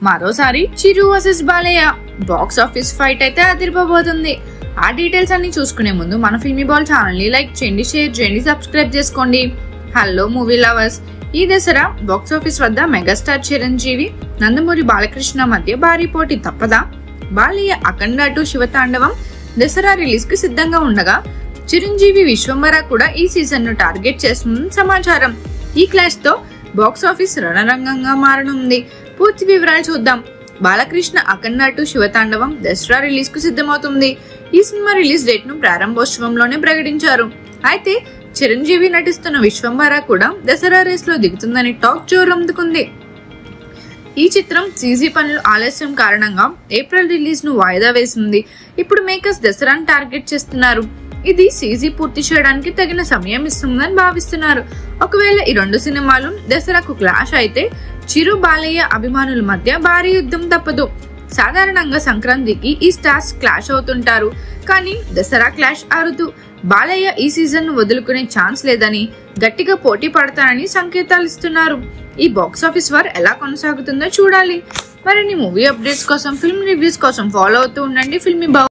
మరోసారి Chiru versus Balayya box office fight అయితే అదిరిపోబోతుంది. ఆ డీటెయిల్స్ అన్ని చూసుకునే ముందు మన ఫిల్మీ బాల్ ఛానల్ ని లైక్ చేయండి, షేర్ చేయండి, సబ్స్క్రైబ్ చేసుకోండి. హలో మూవీ లవర్స్, ఈ దసరా బాక్స్ ఆఫీస్ వద్ద మెగాస్టార్ చిరంజీవి, నందమూరి బాలకృష్ణ మధ్య భారీ పోటీ తప్పదా? బాలయ్య అఖండ 2 శివతాండవం దసరా రిలీజ్ కు సిద్ధంగా ఉండగా చిరంజీవి విశ్వంబర కూడా ఈ సీజన్ ను టార్గెట్ చేస్తుందని సమాచారం. ఈ క్లాష్ తో బాక్స్ ఆఫీస్ రణరంగంగా మారనుంది. పూర్తి వివరాలు చూద్దాం. బాలకృష్ణ అఖండ 2 శివతాండవం దసరా రిలీజ్ కు సిద్ధమవుతుంది. ఈ సినిమా రిలీజ్ డేట్ ను ప్రారంభోత్సవంలోనే ప్రకటించారు. అయితే చిరంజీవి నటిస్తున్న విశ్వంబర కూడా దసరా రేస్ లో దిగుతుందని టాక్ జోరందుకుంది. ఈ చిత్రం సీజీ పనులు ఆలస్యం కారణంగా ఏప్రిల్ రిలీజ్ ను వాయిదా వేసింది. ఇప్పుడు మేకర్స్ దసరాను టార్గెట్ చేస్తున్నారు. ఇది సీజీ పూర్తి చేయడానికి తగిన సమయం ఇస్తుందని భావిస్తున్నారు. ఒకవేళ ఈ 2 సినిమాలు దసరాకు క్లాష్ అయితే చిరు బాలయ్య అభిమానుల మధ్య భారీ యుద్ధం తప్పదు. సాధారణంగా సంక్రాంతికి ఈ స్టార్స్ క్లాష్ అవుతుంటారు, కానీ దసరా క్లాష్ అరుదు. బాలయ్య ఈ సీజన్ ను వదులుకునే ఛాన్స్ లేదని, గట్టిగా పోటీ పడతానని సంకేతాలు ఇస్తున్నారు. ఈ బాక్స్ ఆఫీస్ వార్ ఎలా కొనసాగుతుందో చూడాలి. మరిన్ని మూవీ అప్డేట్స్ కోసం, ఫిల్మ్ రివ్యూస్ కోసం ఫాలో అవుతూ ఉండండి ఫిల్మీ బాల్.